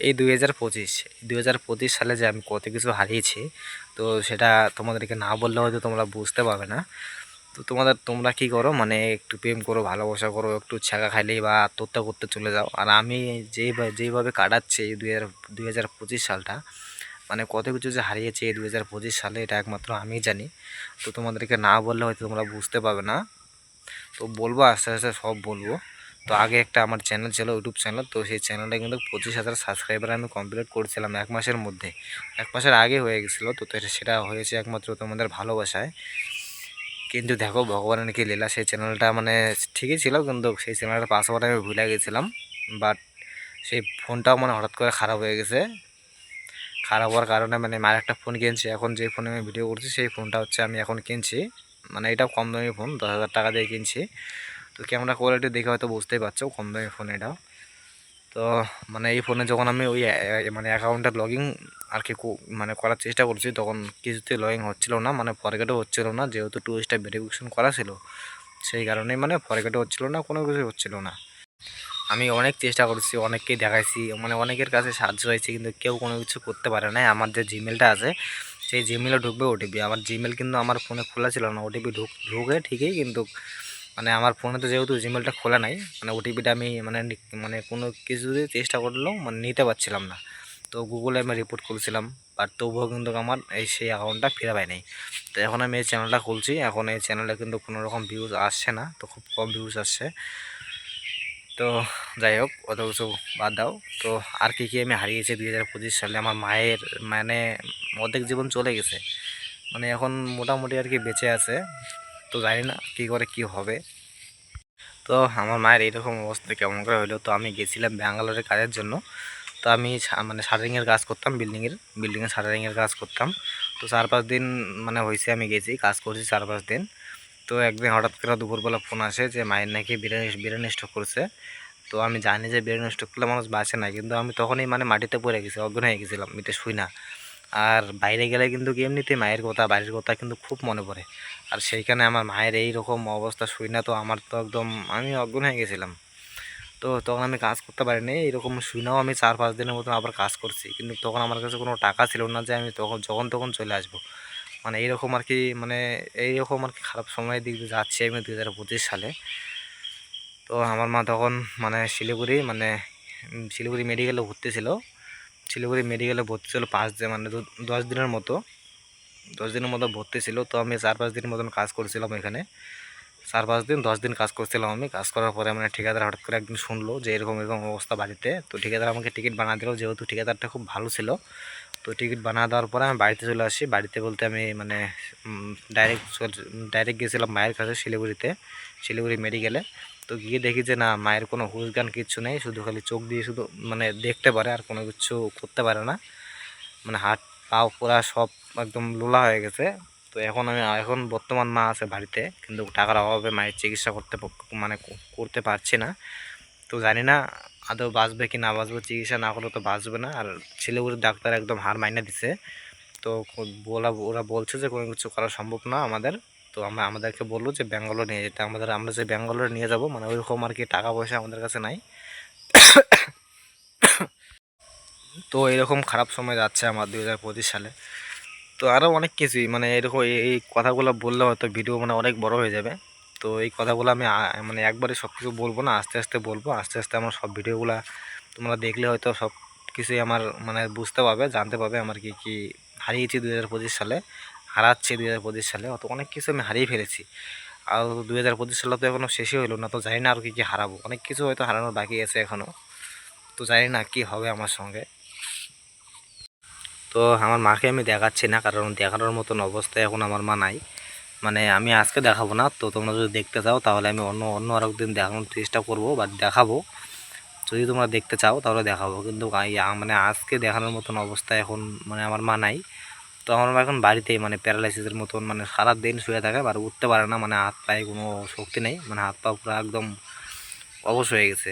এই 2025 সালে যে আমি কত কিছু হারিয়েছি, তো সেটা তোমাদেরকে না বললে হয়তো তোমরা বুঝতে পারবে না। তো তোমরা কি করো, মানে একটু প্রেম করো, ভালোবাসা করো, একটু ছ্যাঁকা খাইলেই বা আত্মহত্যা করতে চলে যাও। আর আমি যেইভাবে কাটাচ্ছি এই 2025 সালটা, মানে কত কিছু যে হারিয়েছি এই 2025 সালে, এটা একমাত্র আমিই জানি। তো তোমাদেরকে না বললে হয়তো তোমরা বুঝতে পারবে না। তো বলবো, আস্তে আস্তে সব বলবো। তো আগে একটা আমার চ্যানেল ছিল, ইউটিউব চ্যানেল। তো সেই চ্যানেলটা কিন্তু 25,000 সাবস্ক্রাইবার আমি কমপ্লিট করেছিলাম 1 মাসের মধ্যে। 1 মাসের আগে হয়ে গেছিলো। তো সেটা হয়েছে একমাত্র তোমাদের ভালোবাসায়। কিন্তু দেখো ভগবানের কি লীলা, সেই চ্যানেলটা মানে ঠিকই ছিল, কিন্তু সেই চ্যানেলটার পাসওয়ার্ড আমি ভুলে গেছিলাম। বাট সেই ফোনটাও মানে হঠাৎ করে খারাপ হয়ে গেছে। খারাপ হওয়ার কারণে মানে মায়ের একটা ফোন কিনছি। এখন যে ফোনে আমি ভিডিও করছি সেই ফোনটা হচ্ছে আমি এখন কিনছি, মানে এটাও কম দামি ফোন, 10,000 টাকা দিয়ে কিনছি। তো ক্যামেরা কোয়ালিটি দেখে হয়তো বুঝতেই পারছো কম দামি ফোন এটা। তো মানে এই ফোনে যখন আমি ওই মানে অ্যাকাউন্টটা লগইন আর কি মানে করার চেষ্টা করছি, তখন কিছুতেই লগইন হচ্ছিল না, মানে ফরগেটও হচ্ছিল না, যেহেতু 2 স্টেপ ভেরিফিকেশন করা ছিল সেই কারণেই মানে ফরগেটও হচ্ছিল না, কোনো কিছু হচ্ছিল না। আমি অনেক চেষ্টা করছি, অনেককেই দেখাইছি, মানে অনেকের কাছে সাহায্য হয়েছে, কিন্তু কেউ কোনো কিছু করতে পারে না। আমার যে জিমেলটা আছে সেই জিমেলে ঢুকবে ওটিপি, আমার জিমেল কিন্তু আমার ফোনে খোলা ছিল না। ওটিপি ঢুকে ঠিকই, কিন্তু মানে আমার ফোনে তো যেহেতু জিমেলটা খোলা নাই, মানে ওটিপিটা আমি মানে মানে কোনো কিছু দিয়ে চেষ্টা করলেও মানে নিতে পারছিলাম না। তো গুগলে আমি রিপোর্ট করেছিলাম, বাট তবুও কিন্তু আমার সেই অ্যাকাউন্টটা ফিরে পাই নাই। তো এখন আমি এই চ্যানেলটা খুলছি, এখন এই চ্যানেলে কিন্তু কোনো রকম ভিউজ আসছে না, তো খুব কম ভিউজ আসছে। তো যাই হোক, অত কিছু বাদ দাও। তো আর কি আমি হারিয়েছি 2025 সালে, আমার মায়ের মানে অর্ধেক জীবন চলে গেছে, মানে এখন মোটামুটি আর কি বেঁচে আছে। তো জানি না কী করে কি হবে। তো আমার মায়ের এইরকম অবস্থা কেমন করে হলো, তো আমি গেছিলাম ব্যাঙ্গালোরে কাজের জন্য। তো আমি মানে শাটারিংয়ের কাজ করতাম, বিল্ডিংয়ের শাটারিংয়ের কাজ করতাম। তো 4-5 দিন মানে হয়েছে আমি গেছি, কাজ করছি 4-5 দিন। তো একদিন হঠাৎ করে দুপুরবেলা ফোন আসে যে মায়ের নাকি ব্রেন স্ট্রোক করছে। তো আমি জানি যে ব্রেন স্ট্রোক করলে মানুষ বাঁচে না, কিন্তু আমি তখনই মানে মাটিতে পড়ে গেছি, অজ্ঞান হয়ে গেছিলাম, এটা শুই না। আর বাইরে গেলে কিন্তু এমনিতেই মায়ের কথা, বাড়ির কথা কিন্তু খুব মনে পড়ে। আর সেইখানে আমার মায়ের এই রকম অবস্থা শুই না, তো আমার তো একদম আমি অজ্ঞান হয়ে গেছিলাম। তো তখন আমি কাজ করতে পারিনি, এরকম শুই নাও আমি 4-5 দিনের মতন আবার কাজ করছি, কিন্তু তখন আমার কাছে কোনো টাকা ছিল না যে আমি যখন তখন চলে আসবো। মানে এইরকম আর কি, মানে এইরকম আর কি খারাপ সময়ের দিক দিয়ে যাচ্ছি আমি 2025 সালে। তো আমার মা তখন মানে শিলিগুড়ি মেডিকেলে ভর্তি ছিল। শিলিগুড়ি মেডিকেলে ভর্তি ছিল 5 দিন, মানে 10 দিনের মতো, 10 দিনের মতো ভর্তি ছিল। তো আমি 4-5 দিন মতন কাজ করছিলাম এখানে, 4-5 দিন 10 দিন কাজ করছিলাম আমি। কাজ করার পরে মানে ঠিকাদার হঠাৎ করে একদিন শুনলো যে এরকম এরকম অবস্থা বাড়িতে। তো ঠিকাদার আমাকে টিকিট বানা দিল, যেহেতু ঠিকাদারটা খুব ভালো ছিল। তো টিকিট বানা দেওয়ার পরে আমি বাড়িতে চলে আসি। বাড়িতে বলতে আমি মানে ডাইরেক্ট ডাইরেক্ট গেছিলাম মায়ের কাছে শিলিগুড়ি মেডিকেলে। তো গিয়ে দেখি যে না, মায়ের কোনো হুশ জ্ঞান কিচ্ছু নেই, শুধু খালি চোখ দিয়ে শুধু মানে দেখতে পারে, আর কোনো কিছু করতে পারে না। মানে হাত পা পুরা সব একদম লোলা হয়ে গেছে। তো এখন বর্তমান মা আছে বাড়িতে, কিন্তু টাকার অভাবে মায়ের চিকিৎসা মানে করতে পারছি না। তো জানি না আদৌ বাঁচবে কি না বাঁচবে, চিকিৎসা না করলে তো বাঁচবে না। আর শিলিগুড়ির ডাক্তার একদম হার মাইনে দিছে। তো ওরা বলছে যে কোনো কিছু করা সম্ভব না আমাদের। তো আমাদেরকে বললো যে ব্যাঙ্গালোর নিয়ে যেতে, আমরা যে ব্যাঙ্গালোরে নিয়ে যাব, মানে ওইরকম আর কি টাকা পয়সা আমাদের কাছে নাই। তো এরকম খারাপ সময় যাচ্ছে আমার 2025 সালে। তো আরও অনেক কিছুই, মানে এরকম এই কথাগুলো বললে হয়তো ভিডিও মানে অনেক বড় হয়ে যাবে। তো এই কথাগুলো আমি মানে একবারে সব কিছু বলবো না, আস্তে আস্তে বলবো। আস্তে আস্তে আমার সব ভিডিওগুলো তোমরা দেখলে হয়তো সব কিছুই আমার মানে বুঝতে পারবে, জানতে পারবে আমার কি কি হারিয়েছি 2025 সালে, হারাচ্ছি 2025 সালে। অত অনেক কিছু আমি হারিয়ে ফেলেছি। আর 2025 সালে তো এখনও শেষই হলো না, তো জানি না আর কি কি হারাবো, অনেক কিছু হয়তো হারানোর বাকি আছে এখনও। তো জানি না কি হবে আমার সঙ্গে। তো আমার মাকে আমি দেখাচ্ছি না, কারণ দেখানোর মতন অবস্থায় এখন আমার মা নাই। মানে আমি আজকে দেখাবো না, তো তোমরা যদি দেখতে চাও তাহলে আমি অন্য অন্য আর একদিন দেখানোর চেষ্টা করব বা দেখাবো। যদি তোমরা দেখতে চাও তাহলে দেখাবো, কিন্তু মানে আজকে দেখানোর মতন অবস্থায় এখন মানে আমার মা নাই। তো আমার মা এখন বাড়িতেই, মানে প্যারালাইসিসের মতন, মানে সারাদিন শুয়ে থাকে আর উঠতে পারে না, মানে হাত পায়ে কোনো শক্তি নেই, মানে হাত পা পুরো একদম অবশ হয়ে গেছে।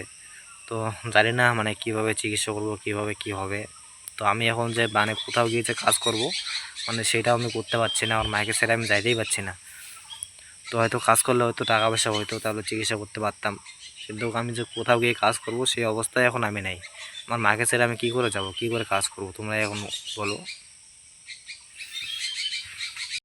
তো জানি না মানে কিভাবে চিকিৎসা করব, কিভাবে কি হবে। তো আমি এখন যে মানে কোথাও গিয়ে যে কাজ করব, মানে সেটাও আমি করতে পারছি না, আমার মাকে ছেড়ে আমি যাইতেই পারছি না। তো হয়তো কাজ করলে হয়তো টাকা পয়সা হয়তো তাহলে চিকিৎসা করতে পারতাম, কিন্তু আমি যে কোথাও গিয়ে কাজ করব সেই অবস্থায় এখন আমি নাই। আমার মাকে ছেড়ে আমি কী করে যাব, কী করে কাজ করবো, তোমরা এখন বলো।